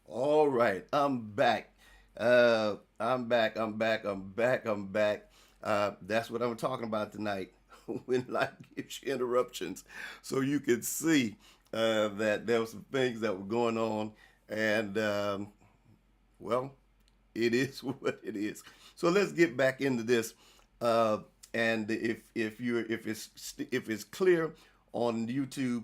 All right, I'm back. I'm back. I'm back. I'm back. I'm back. That's what I'm talking about tonight. When life gives you interruptions, so you can see that there were some things that were going on, and well, it is what it is. So let's get back into this. Uh, and if it's clear on YouTube,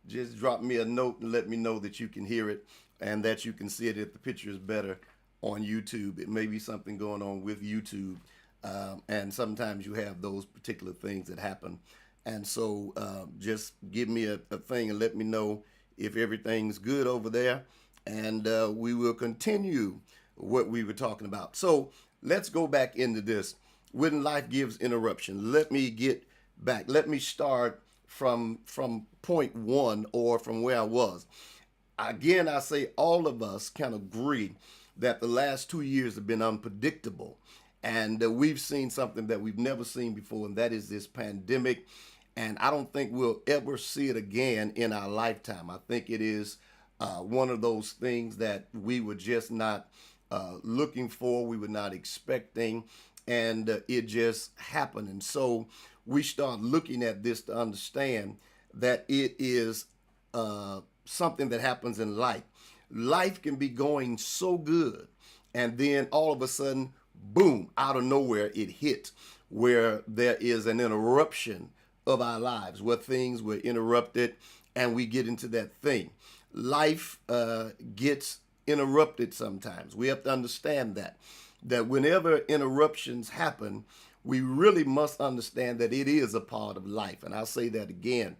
just drop me a note and let me know that you can hear it and that you can see it if the picture is better on YouTube. It may be something going on with YouTube, and sometimes you have those particular things that happen. And so just give me a thing and let me know if everything's good over there, and we will continue what we were talking about. So let's go back into this. When life gives interruption, let me get back. Let me start from point one, or from where I was. Again, I say all of us can agree that the last 2 years have been unpredictable. And we've seen something that we've never seen before, and that is this pandemic. And I don't think we'll ever see it again in our lifetime. I think it is one of those things that we were just not looking for, we were not expecting, and it just happened. And so we start looking at this to understand that it is something that happens in life. Life can be going so good, and then all of a sudden, boom, out of nowhere, it hits where there is an interruption of our lives, where things were interrupted, and we get into that thing. Life gets interrupted sometimes. We have to understand that whenever interruptions happen, we really must understand that it is a part of life. And I'll say that again.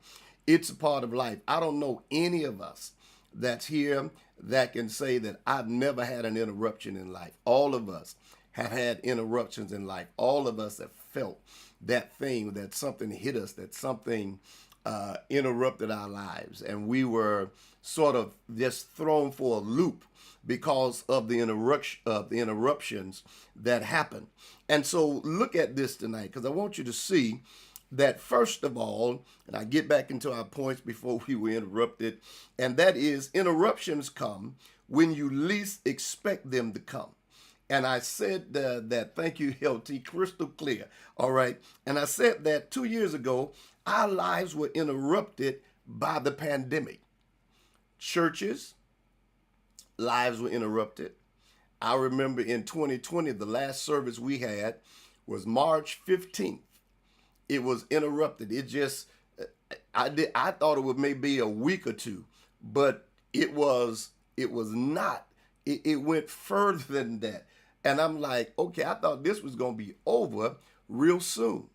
It's a part of life. I don't know any of us that's here that can say that I've never had an interruption in life. All of us have had interruptions in life. All of us have felt that thing, that something hit us, that something interrupted our lives. And we were sort of just thrown for a loop because of the interruptions that happened. And so look at this tonight, because I want you to see that first of all, and I get back into our points before we were interrupted, and that is interruptions come when you least expect them to come. And I said that, thank you, LT, crystal clear. All right. And I said that 2 years ago, our lives were interrupted by the pandemic. Churches, lives were interrupted. I remember in 2020, the last service we had was March 15th. It was interrupted. It just, I thought it would maybe a week or two, but it was not. It went further than that. And I'm like, okay, I thought this was going to be over real soon.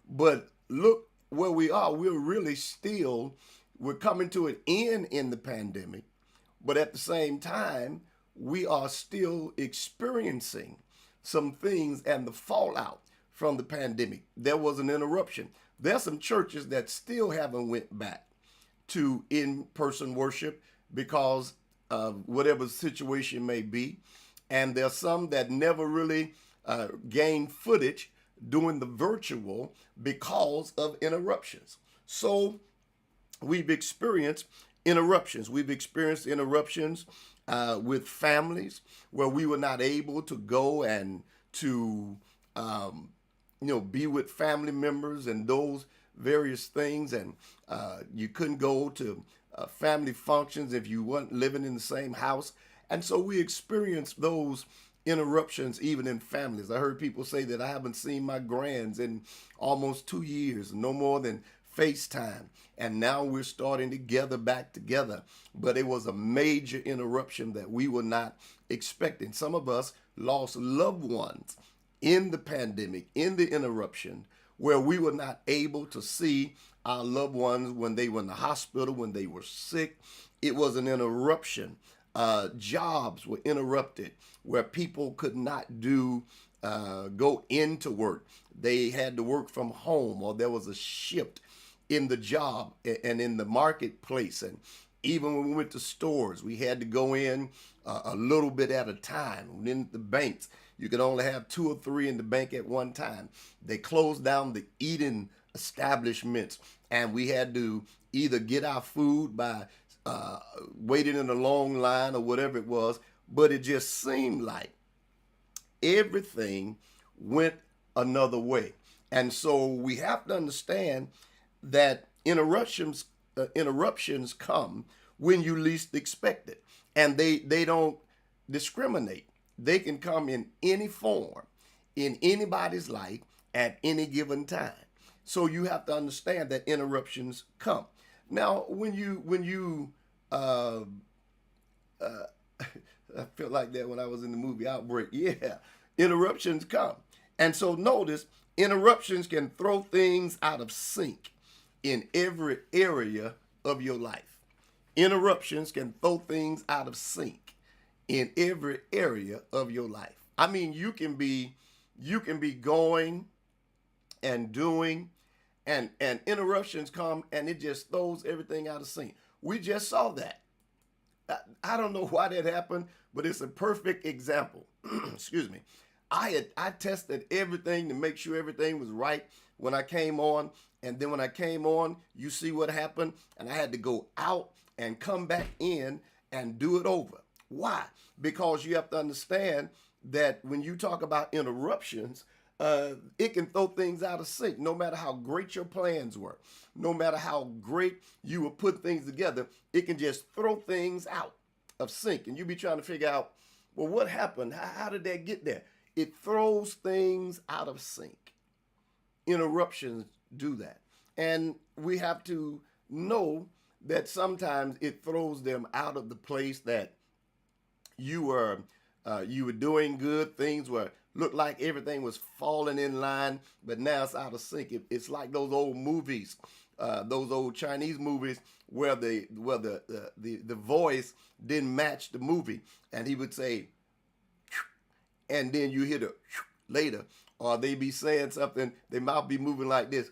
But look where we are. We're really still, we're coming to an end in the pandemic. But at the same time, we are still experiencing some things and the fallout from the pandemic. There was an interruption. There's some churches that still haven't went back to in-person worship because of whatever the situation may be. And there's some that never really gained footage doing the virtual because of interruptions. So we've experienced interruptions. We've experienced interruptions with families where we were not able to go and to be with family members and those various things, and you couldn't go to family functions if you weren't living in the same house. And so we experienced those interruptions even in families. I heard people say that I haven't seen my grands in almost 2 years, no more than FaceTime. And now we're starting to gather back together. But it was a major interruption that we were not expecting. Some of us lost loved ones in the pandemic, in the interruption, where we were not able to see our loved ones when they were in the hospital, when they were sick. It was an interruption. Jobs were interrupted where people could not go into work. They had to work from home, or there was a shift in the job and in the marketplace. And even when we went to stores, we had to go in a little bit at a time. In the banks, you could only have 2 or 3 in the bank at one time. They closed down the eating establishments, and we had to either get our food by waiting in a long line or whatever it was. But it just seemed like everything went another way. And so we have to understand that interruptions come when you least expect it, and they don't discriminate. They can come in any form in anybody's life at any given time. So you have to understand that interruptions come. Now, when you I felt like that when I was in the movie Outbreak. Yeah, interruptions come. And so notice, interruptions can throw things out of sync in every area of your life. Interruptions can throw things out of sync in every area of your life. I mean, you can be going and doing, and interruptions come and it just throws everything out of sync. We just saw that. I don't know why that happened, but it's a perfect example. Excuse me. I tested everything to make sure everything was right when I came on, and then when I came on, you see what happened, and I had to go out and come back in and do it over. Why? Because you have to understand that when you talk about interruptions, it can throw things out of sync. No matter how great your plans were, no matter how great you were putting things together, it can just throw things out of sync. And you be trying to figure out, well, what happened? How did that get there? It throws things out of sync. Interruptions do that. And we have to know that sometimes it throws them out of the place that you were doing good. Things were looked like everything was falling in line, but now it's out of sync. It's like those old movies, those old Chinese movies where the voice didn't match the movie, and he would say, and then you hear the later, or they be saying something, their mouth be moving like this,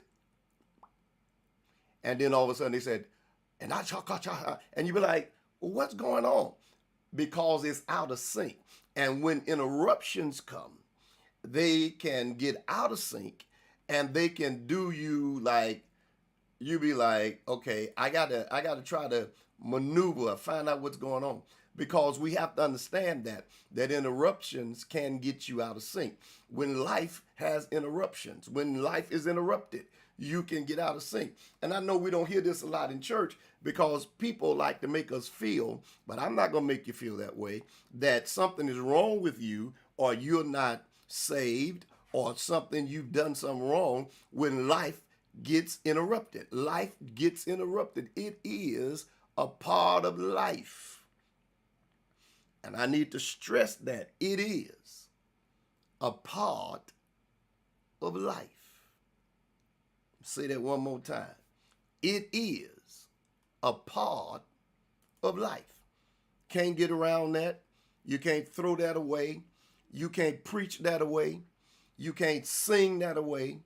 and then all of a sudden they said, and I cha, and you be like, well, what's going on? Because it's out of sync. And when interruptions come, they can get out of sync, and they can do you like, you be like, okay, I gotta try to maneuver, find out what's going on. Because we have to understand that interruptions can get you out of sync. When life has interruptions, when life is interrupted, you can get out of sync. And I know we don't hear this a lot in church because people like to make us feel, but I'm not going to make you feel that way, that something is wrong with you, or you're not saved, or something, you've done something wrong when life gets interrupted. Life gets interrupted. It is a part of life. And I need to stress that it is. a part of life. Say that one more time. It is a part of life. Can't get around that. You can't throw that away. You can't preach that away. You can't sing that away.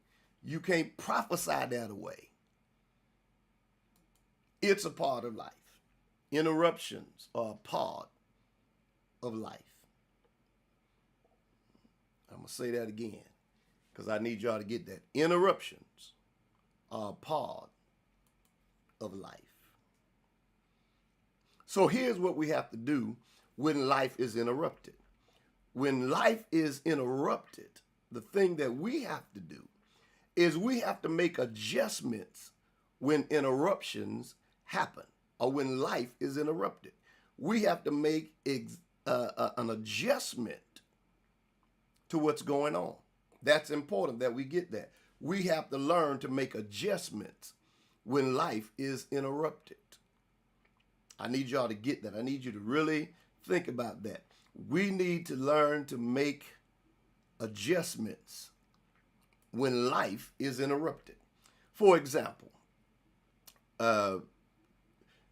You can't prophesy that away. It's a part of life. Interruptions are a part of life. I'm going to say that again because I need y'all to get that. Interruptions are a part of life. So here's what we have to do when life is interrupted. When life is interrupted, the thing that we have to do is we have to make adjustments when interruptions happen or when life is interrupted. We have to make an adjustment to what's going on. That's important that we get that. We have to learn to make adjustments when life is interrupted. I need y'all to get that. I need you to really think about that. We need to learn to make adjustments when life is interrupted. For example,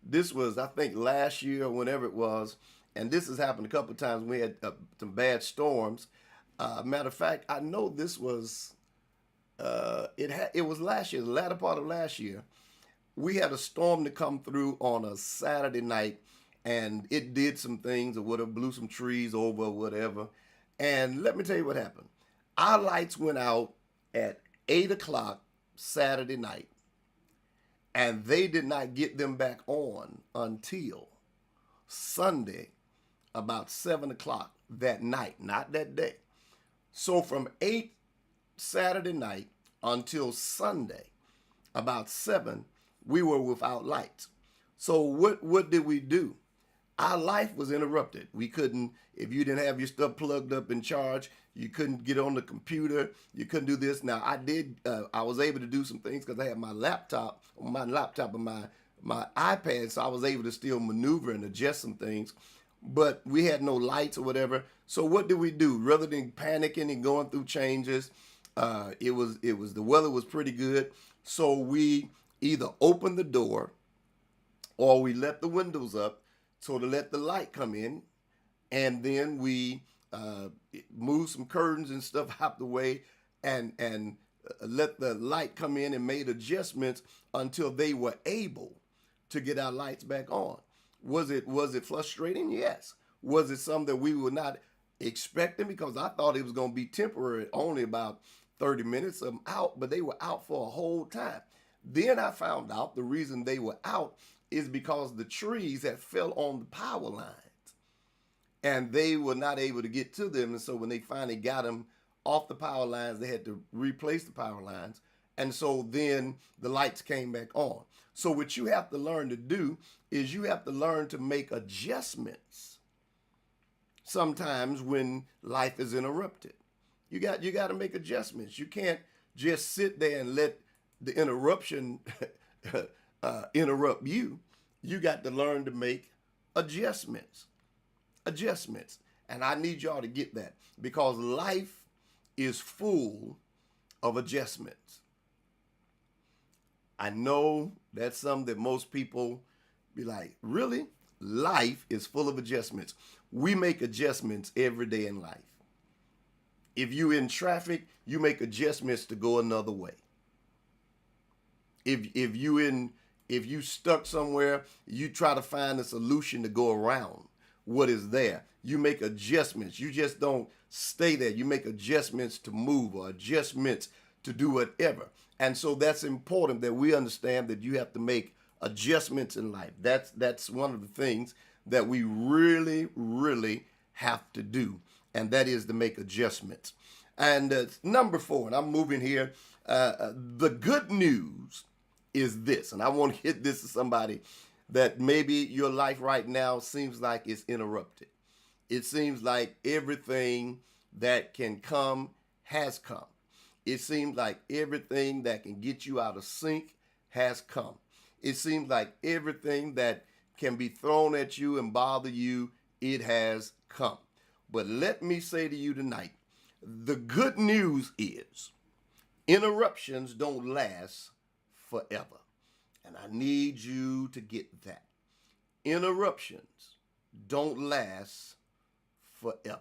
this was, I think, last year or whenever it was, and this has happened a couple of times. We had some bad storms. Matter of fact, I know this was, it was last year, the latter part of last year. We had a storm to come through on a Saturday night, and it did some things or whatever, blew some trees over or whatever. And let me tell you what happened. Our lights went out at 8 o'clock Saturday night, and they did not get them back on until Sunday about 7 o'clock that night, not that day. So from 8 Saturday night until Sunday about 7, we were without lights. So what did we do? Our life was interrupted. We couldn't, if you didn't have your stuff plugged up and charged, you couldn't get on the computer. You couldn't do this. Now I was able to do some things because I had my laptop and my iPad, so I was able to still maneuver and adjust some things. But we had no lights or whatever. So what did we do? Rather than panicking and going through changes, it was the weather was pretty good. So we either opened the door or we let the windows up so to let the light come in, and then we moved some curtains and stuff out the way and let the light come in and made adjustments until they were able to get our lights back on. Was it frustrating? Yes. Was it something that we were not expecting? Because I thought it was going to be temporary, only about 30 minutes of them out, but they were out for a whole time. Then I found out the reason they were out is because the trees had fell on the power lines and they were not able to get to them. And so when they finally got them off the power lines, they had to replace the power lines. And so then the lights came back on. So what you have to learn to do is you have to learn to make adjustments sometimes when life is interrupted. You got to make adjustments. You can't just sit there and let the interruption interrupt you. You got to learn to make adjustments. And I need y'all to get that because life is full of adjustments. I know that's something that most people be like, really? Life is full of adjustments. We make adjustments every day in life. If you're in traffic, you make adjustments to go another way. If you stuck somewhere, you try to find a solution to go around what is there. You make adjustments. You just don't stay there. You make adjustments to move or adjustments to do whatever. And so that's important that we understand that you have to make adjustments in life. That's one of the things that we really, really have to do, and that is to make adjustments. And number 4, and I'm moving here, the good news is this, and I want to hit this to somebody that maybe your life right now seems like it's interrupted. It seems like everything that can come has come. It seems like everything that can get you out of sync has come. It seems like everything that can be thrown at you and bother you, it has come. But let me say to you tonight, The good news is interruptions don't last forever. And I need you to get that. Interruptions don't last forever.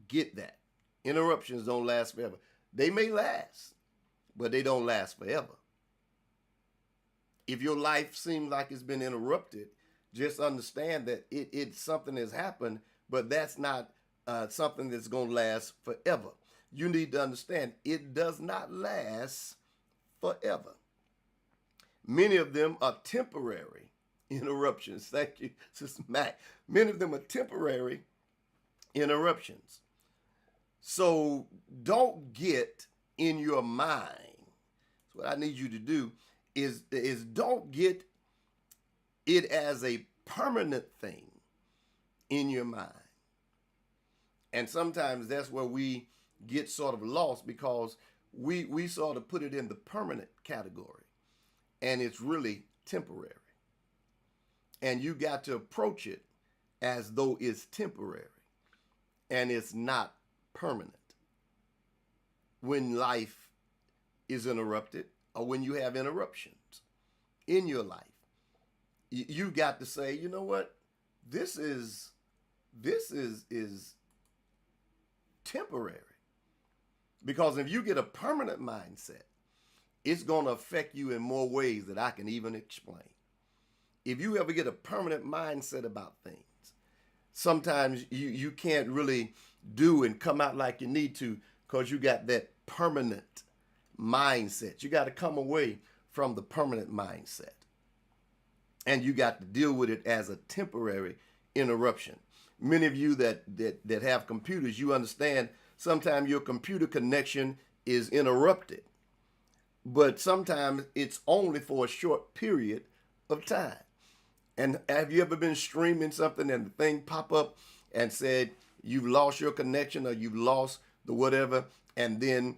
Get that. Interruptions don't last forever. They may last, but they don't last forever. If your life seems like it's been interrupted, just understand that it's something has happened, but that's not something that's going to last forever. You need to understand it does not last forever. Many of them are temporary interruptions. Thank you, Sister Mac. Many of them are temporary interruptions. So don't get in your mind. What I need you to do is don't get it as a permanent thing in your mind. And sometimes that's where we get sort of lost, because we sort of put it in the permanent category, and it's really temporary. And you got to approach it as though it's temporary and it's not permanent. When life is interrupted, or when you have interruptions in your life, you got to say, you know what, this is temporary. Because if you get a permanent mindset, it's going to affect you in more ways that I can even explain. If you ever get a permanent mindset about things, sometimes you can't really do and come out like you need to, because you got that permanent mindset. You got to come away from the permanent mindset. And you got to deal with it as a temporary interruption. Many of you that have computers, you understand sometimes your computer connection is interrupted. But sometimes it's only for a short period of time. And have you ever been streaming something and the thing pop up and said you've lost your connection, or you've lost the whatever, and then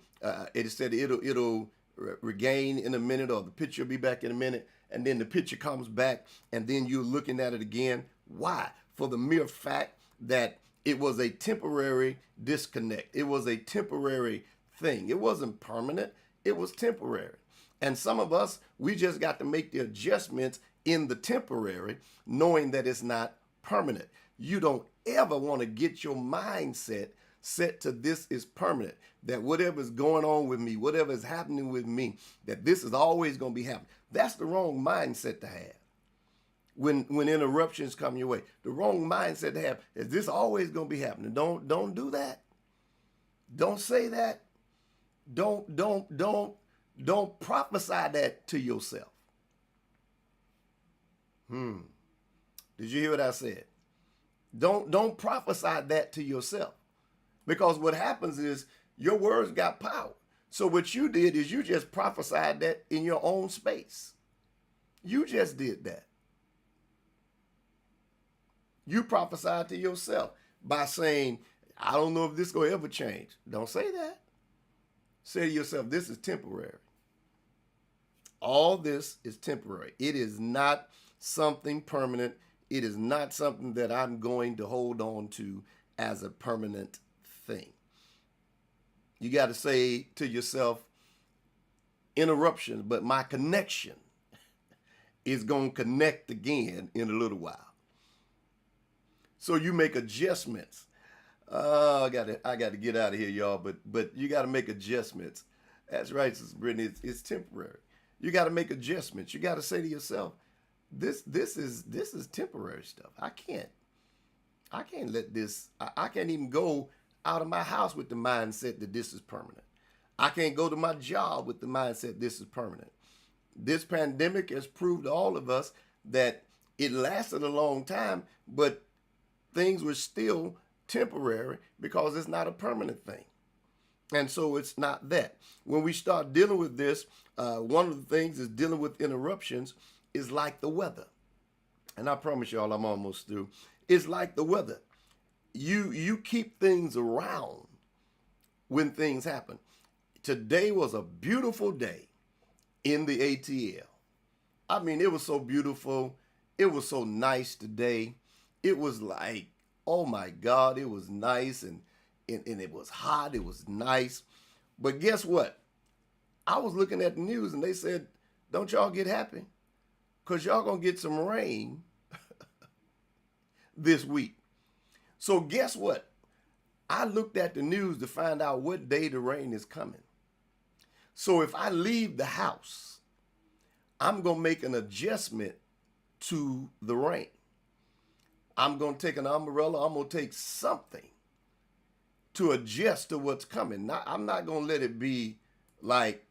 it said it'll regain in a minute, or the picture will be back in a minute, and then the picture comes back, and then you're looking at it again. Why? For the mere fact that it was a temporary disconnect. It was a temporary thing. It wasn't permanent. It was temporary. And some of us, we just got to make the adjustments in the temporary, knowing that it's not permanent. You don't ever want to get your mindset set to this is permanent, that whatever's going on with me, whatever is happening with me, that this is always going to be happening. That's the wrong mindset to have. When interruptions come your way, the wrong mindset to have is this always going to be happening. Don't do that. Don't say that. Don't prophesy that to yourself. Did you hear what I said? Don't prophesy that to yourself, because what happens is your words got power. So what you did is you just prophesied that in your own space. You just did that. You prophesied to yourself by saying, I don't know if this will ever change. Don't say that. Say to yourself, this is temporary. All this is temporary. It is not something permanent. It is not something that I'm going to hold on to as a permanent thing. You got to say to yourself, interruptions, but my connection is going to connect again in a little while. So you make adjustments. I got to get out of here, y'all. But you got to make adjustments. That's right, Sister Brittany. It's temporary. You got to make adjustments. You got to say to yourself, this is temporary stuff. I can't let this. I can't even go out of my house with the mindset that this is permanent. I can't go to my job with the mindset this is permanent. This pandemic has proved to all of us that it lasted a long time, but things were still temporary because it's not a permanent thing. And so it's not that. When we start dealing with this, one of the things is dealing with interruptions is like the weather. And I promise y'all I'm almost through. It's like the weather. You keep things around when things happen. Today was a beautiful day in the ATL. I mean, it was so beautiful. It was so nice today. It was like Oh my God, it was nice and it was hot. It was nice. But guess what? I was looking at the news and they said, don't y'all get happy? Because y'all going to get some rain this week. So guess what? I looked at the news to find out what day the rain is coming. So if I leave the house, I'm going to make an adjustment to the rain. I'm going to take an umbrella. I'm going to take something to adjust to what's coming. I'm not going to let it be like,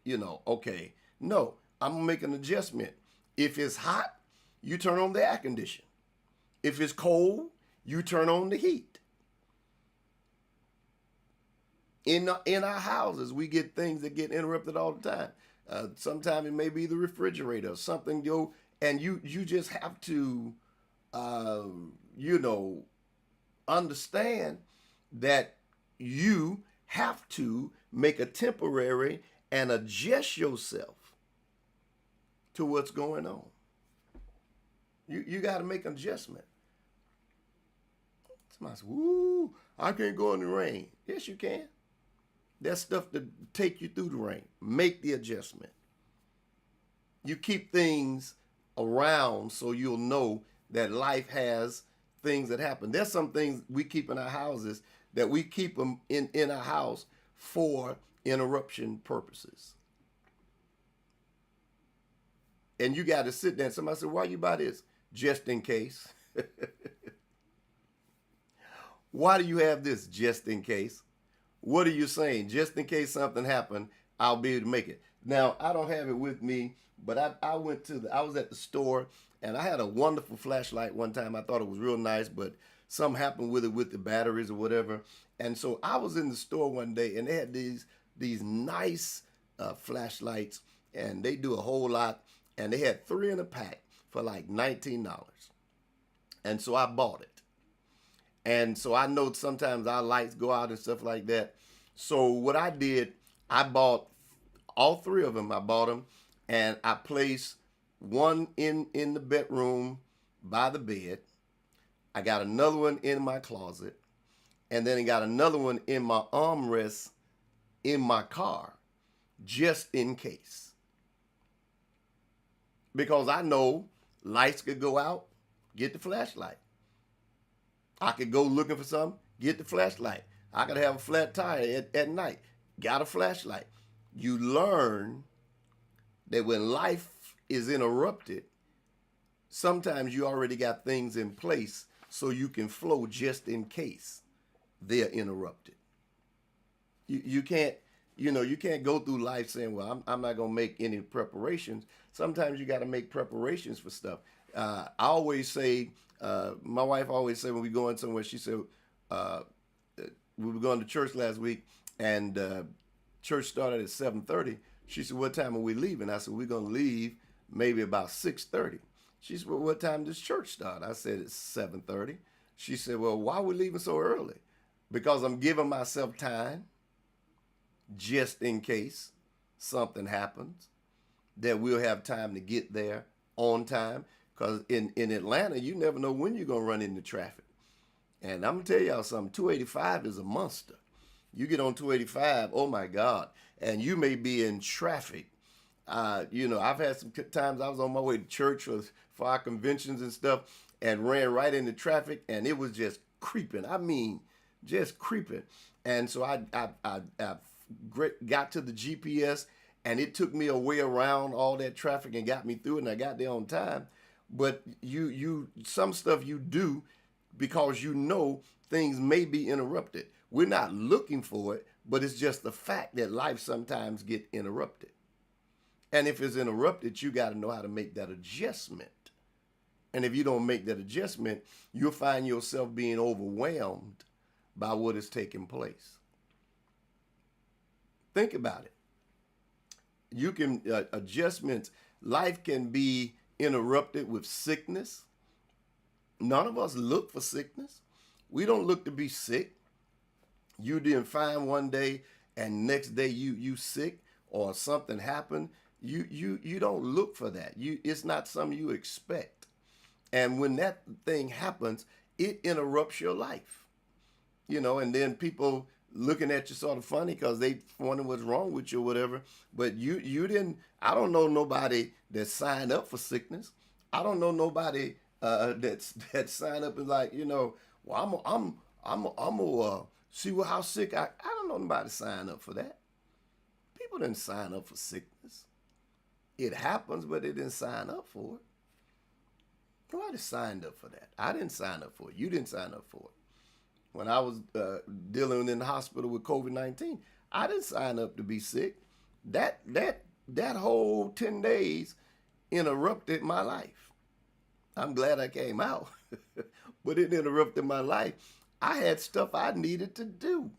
okay. No, I'm going to make an adjustment. If it's hot, you turn on the air conditioner. If it's cold, you turn on the heat. In our houses, we get things that get interrupted all the time. Sometimes it may be the refrigerator, something and you just have to, understand that you have to make a temporary and adjust yourself to what's going on. You got to make an adjustment. Somebody says, "Woo, I can't go in the rain." Yes, you can. That's stuff to take you through the rain. Make the adjustment. You keep things around so you'll know that life has things that happen. There's some things we keep in our houses that we keep them in our house for interruption purposes. And you got to sit there and somebody said, "Why you buy this?" Just in case. Why do you have this? Just in case. What are you saying? Just in case something happened, I'll be able to make it. Now, I don't have it with me, but I was at the store and I had a wonderful flashlight one time. I thought it was real nice, but something happened with it with the batteries or whatever. And so I was in the store one day and they had these nice flashlights and they do a whole lot. And they had 3 in a pack for like $19. And so I bought it. And so I know sometimes our lights go out and stuff like that. So what I did, I bought all 3 of them. I bought them and I placed one in the bedroom by the bed. I got another one in my closet. And then I got another one in my armrest in my car, just in case. Because I know lights could go out, get the flashlight. I could go looking for something, get the flashlight. I could have a flat tire at night, got a flashlight. You learn that when life is interrupted, sometimes you already got things in place so you can flow just in case they're interrupted. You can't, you can't go through life saying, well, I'm not going to make any preparations. Sometimes you got to make preparations for stuff. I always say, my wife always said when we go in somewhere, she said, we were going to church last week and church started at 7:30. She said, what time are we leaving? I said, we're going to leave maybe about 6:30. She said, well, what time does church start? I said, it's 7:30. She said, well, why are we leaving so early? Because I'm giving myself time just in case something happens, that we'll have time to get there on time. Because in Atlanta, you never know when you're going to run into traffic. And I'm going to tell y'all something, 285 is a monster. You get on 285, oh my God, and you may be in traffic. I've had some times I was on my way to church for our conventions and stuff and ran right into traffic and it was just creeping. I mean, just creeping. And so I got to the GPS and it took me a way around all that traffic and got me through it and I got there on time. But some stuff you do because you know things may be interrupted. We're not looking for it, but it's just the fact that life sometimes get interrupted. And if it's interrupted, you got to know how to make that adjustment. And if you don't make that adjustment, you'll find yourself being overwhelmed by what is taking place. Think about it. You can, adjustments, life can be interrupted with sickness. None of us look for sickness. We don't look to be sick. You didn't find one day and next day you sick or something happened. You don't look for that. It's not something you expect. And when that thing happens, it interrupts your life. And then people looking at you sort of funny because they wondering what's wrong with you or whatever. But you didn't. I don't know nobody that signed up for sickness. I don't know nobody that signed up and like, well, I'm gonna see how sick I don't know nobody sign up for that. People didn't sign up for sickness. It happens, but they didn't sign up for it. Nobody signed up for that. I didn't sign up for it. You didn't sign up for it. When I was dealing in the hospital with COVID-19, I didn't sign up to be sick. That whole 10 days interrupted my life. I'm glad I came out, but it interrupted my life. I had stuff I needed to do.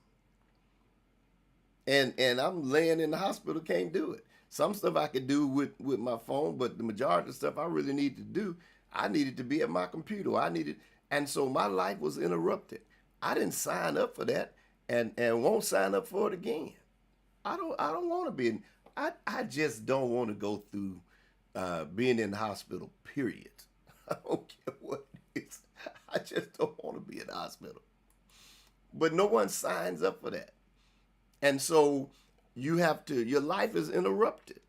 And I'm laying in the hospital, can't do it. Some stuff I could do with my phone, but the majority of stuff I really need to do, I needed to be at my computer. And so my life was interrupted. I didn't sign up for that, and won't sign up for it again. I don't want to be. I just don't want to go through being in the hospital. Period. I don't care what it is. I just don't want to be in the hospital. But no one signs up for that, and so you have to. Your life is interrupted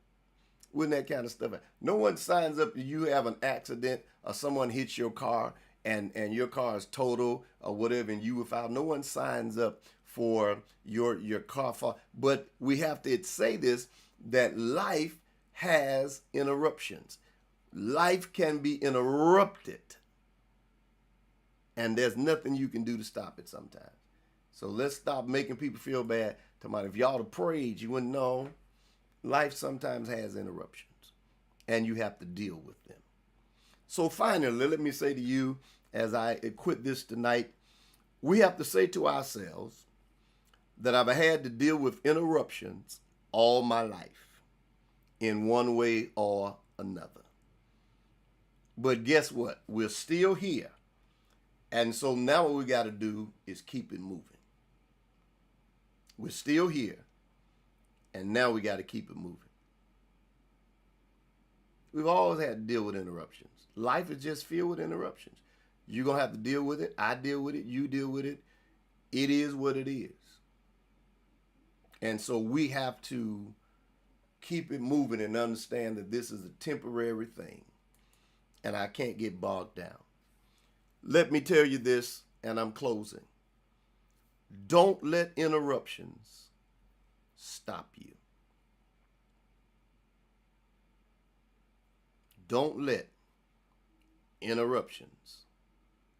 when that kind of stuff. No one signs up. You have an accident or someone hits your car and your car is total or whatever, and you without. No one signs up for your car fall. But we have to say this, that life has interruptions. Life can be interrupted, and there's nothing you can do to stop it sometimes. So let's stop making people feel bad. If y'all have prayed, you wouldn't know. Life sometimes has interruptions, and you have to deal with them. So finally, let me say to you, as I quit this tonight, we have to say to ourselves that I've had to deal with interruptions all my life in one way or another. But guess what? We're still here. And so now what we got to do is keep it moving. We're still here. And now we got to keep it moving. We've always had to deal with interruptions. Life is just filled with interruptions. You're going to have to deal with it. I deal with it. You deal with it. It is what it is. And so we have to keep it moving and understand that this is a temporary thing. And I can't get bogged down. Let me tell you this, and I'm closing. Don't let interruptions stop you. Don't let interruptions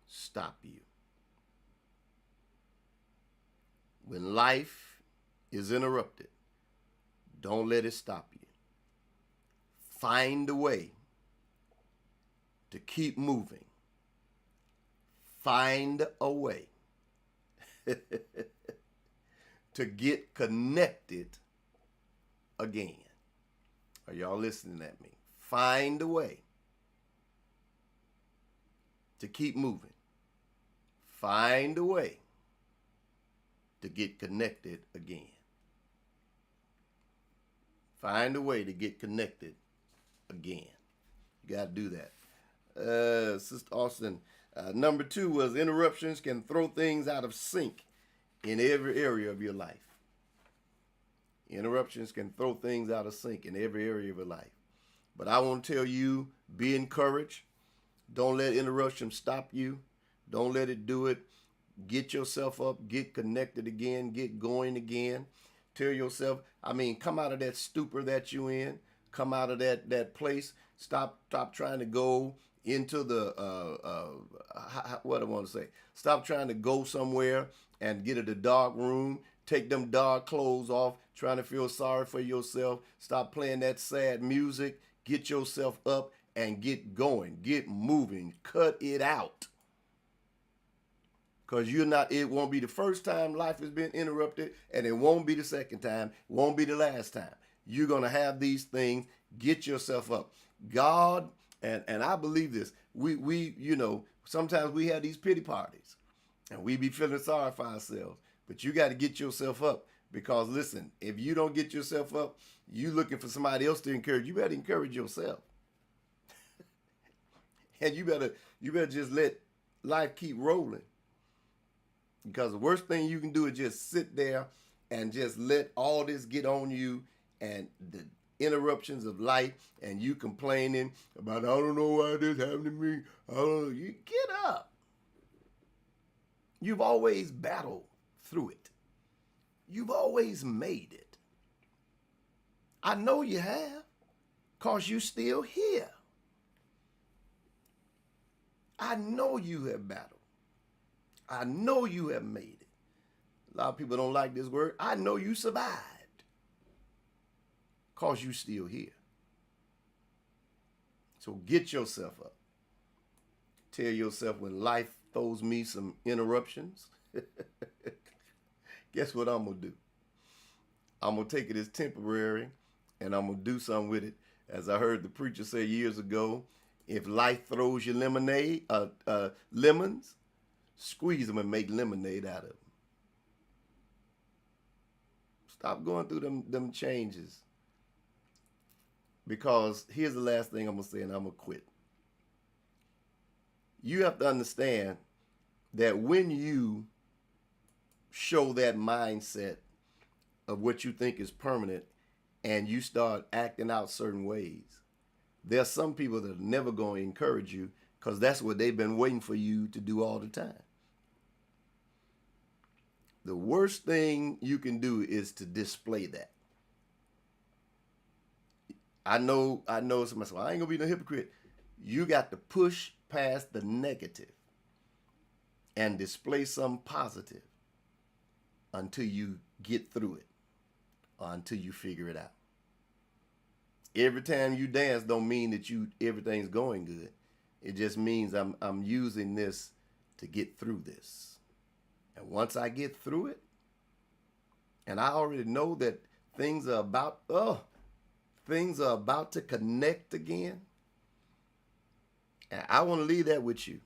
stop you. When life is interrupted, don't let it stop you. Find a way to keep moving. Find a way to get connected again. Are y'all listening at me? Find a way to keep moving. Find a way to get connected again. Find a way to get connected again. You got to do that. Sister Austin, number 2 was interruptions can throw things out of sync in every area of your life. Interruptions can throw things out of sync in every area of your life. But I want to tell you, be encouraged. Don't let interruptions stop you. Don't let it do it. Get yourself up, get connected again, get going again. Tell yourself, come out of that stupor that you in. Come out of that place. Stop trying to go into the, what I want to say. Stop trying to go somewhere and get in the dark room. Take them dark clothes off, trying to feel sorry for yourself. Stop playing that sad music. Get yourself up and get going. Get moving. Cut it out. Because it won't be the first time life has been interrupted, and it won't be the second time, it won't be the last time. You're going to have these things. Get yourself up. God, and I believe this, we sometimes we have these pity parties, and we be feeling sorry for ourselves. But you got to get yourself up, because listen, if you don't get yourself up, you looking for somebody else to encourage. You better encourage yourself. And you better just let life keep rolling. Because the worst thing you can do is just sit there and just let all this get on you and the interruptions of life and you complaining about, I don't know why this happened to me. I don't know. You get up. You've always battled through it. You've always made it. I know you have, because you're still here. I know you have battled. I know you have made it. A lot of people don't like this word. I know you survived, because you're still here. So get yourself up. Tell yourself, when life throws me some interruptions, guess what I'm going to do? I'm going to take it as temporary, and I'm going to do something with it. As I heard the preacher say years ago, if life throws you lemons, squeeze them and make lemonade out of them. Stop going through them changes. Because here's the last thing I'm going to say, and I'm going to quit. You have to understand that when you show that mindset of what you think is permanent and you start acting out certain ways, there's some people that are never going to encourage you, because that's what they've been waiting for you to do all the time. The worst thing you can do is to display that. I know somebody said, well, I ain't gonna be no hypocrite. You got to push past the negative and display some positive until you get through it, or until you figure it out. Every time you dance don't mean that everything's going good. It just means I'm using this to get through this. And once I get through it, and I already know that things are about to connect again, and I want to leave that with you.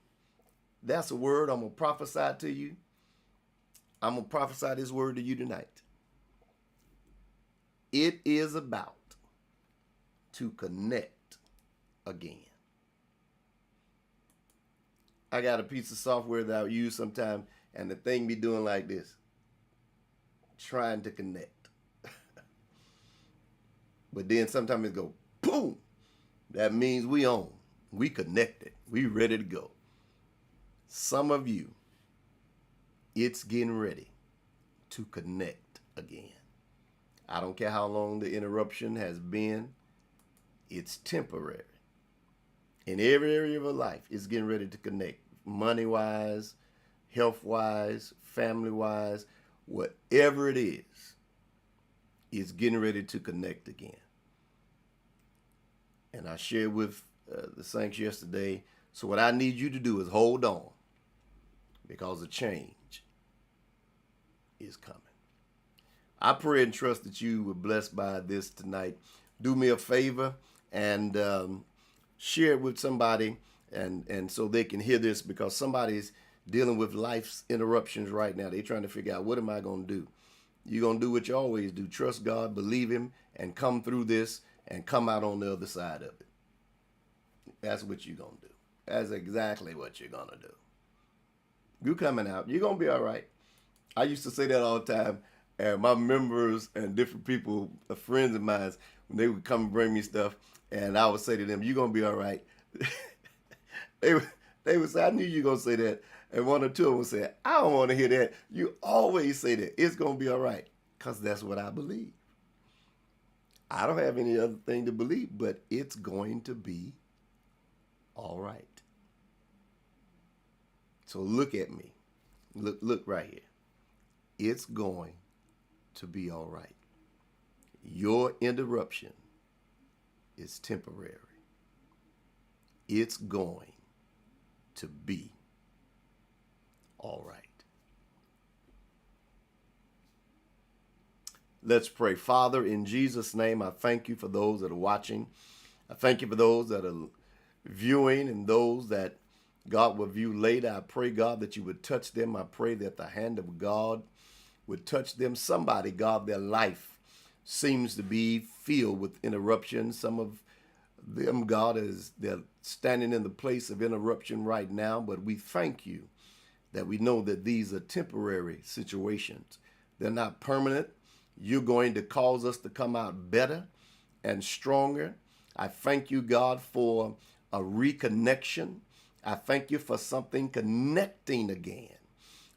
That's a word I'm going to prophesy to you. I'm going to prophesy this word to you tonight. It is about to connect again. I got a piece of software that I use sometimes, and the thing be doing like this, trying to connect. But then sometimes it go, boom. That means we on. We connected. We ready to go. Some of you, it's getting ready to connect again. I don't care how long the interruption has been. It's temporary. In every area of your life, it's getting ready to connect. Money-wise, health-wise, family-wise, whatever it is, it's getting ready to connect again. And I shared with the saints yesterday. So what I need you to do is hold on, because a change is coming. I pray and trust that you were blessed by this tonight. Do me a favor and share it with somebody, and so they can hear this, because somebody's dealing with life's interruptions right now. They're trying to figure out, what am I going to do? You're going to do what you always do. Trust God, believe him, and come through this and come out on the other side of it. That's what you're going to do. That's exactly what you're going to do. You coming out. You're going to be all right. I used to say that all the time. And my members and different people, friends of mine, when they would come and bring me stuff, and I would say to them, you're going to be all right. They would say, I knew you were going to say that. And one or two of them would say, I don't want to hear that. You always say that. It's going to be all right. Because that's what I believe. I don't have any other thing to believe, but it's going to be all right. So look at me. Look right here. It's going to be all right. Your interruption is temporary. It's going to be all right. Let's pray. Father, in Jesus' name, I thank you for those that are watching. I thank you for those that are viewing and those that God will view later. I pray, God, that you would touch them. I pray that the hand of God would touch them. Somebody, God, their life seems to be filled with interruptions. Some of them, God, is they're standing in the place of interruption right now, but we thank you that we know that these are temporary situations. They're not permanent. You're going to cause us to come out better and stronger. I thank you, God, for a reconnection. I thank you for something connecting again.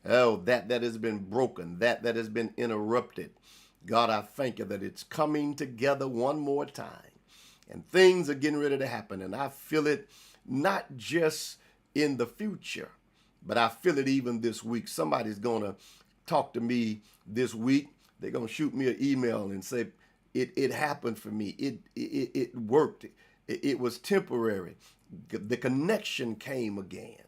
Oh, that has been broken, that has been interrupted. God, I thank you that it's coming together one more time. And things are getting ready to happen. And I feel it not just in the future, but I feel it even this week. Somebody's going to talk to me this week. They're going to shoot me an email and say, it happened for me. It worked. It was temporary. The connection came again.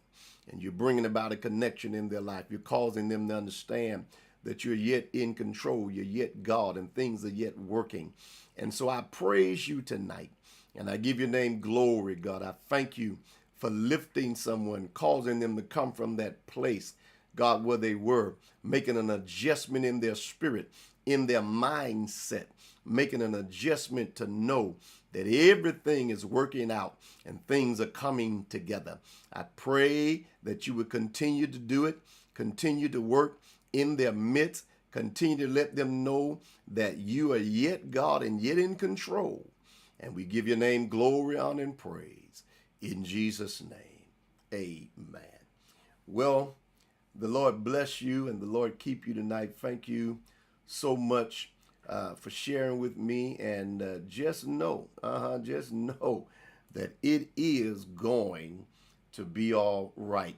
And you're bringing about a connection in their life. You're causing them to understand that you're yet in control. You're yet God, and things are yet working. And so I praise you tonight, and I give your name glory, God. I thank you for lifting someone, causing them to come from that place, God, where they were, making an adjustment in their spirit, in their mindset, making an adjustment to know that everything is working out and things are coming together. I pray that you would continue to do it, continue to work in their midst, continue to let them know that you are yet God and yet in control. And we give your name glory, honor, and praise. In Jesus' name, amen. Well, the Lord bless you and the Lord keep you tonight. Thank you so much for sharing with me. And just know that it is going to be all right.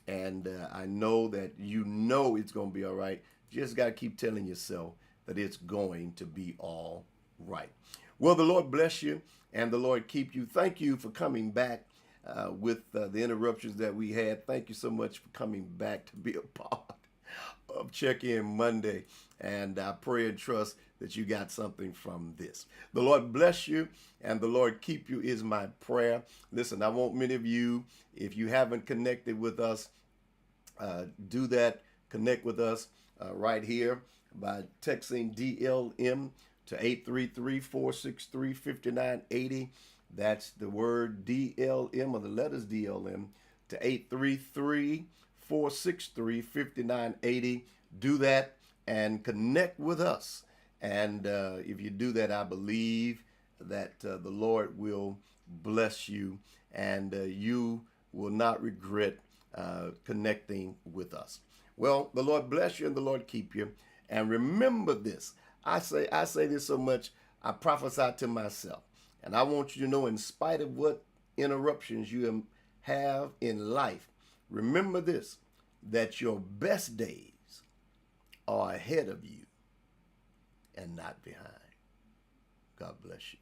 And I know that you know it's going to be all right. Just got to keep telling yourself that it's going to be all right. Well, the Lord bless you and the Lord keep you. Thank you for coming back with the interruptions that we had. Thank you so much for coming back to be a part of Check-In Monday. And I pray and trust that you got something from this. The Lord bless you and the Lord keep you is my prayer. Listen, I want many of you, if you haven't connected with us, do that. Connect with us right here by texting DLM to 833-463-5980. That's the word DLM or the letters DLM to 833-463-5980. Do that and connect with us. And if you do that, I believe that the Lord will bless you and you will not regret connecting with us. Well, the Lord bless you and the Lord keep you. And remember this. I say this so much, I prophesy to myself. And I want you to know, in spite of what interruptions you have in life, remember this, that your best days are ahead of you and not behind. God bless you.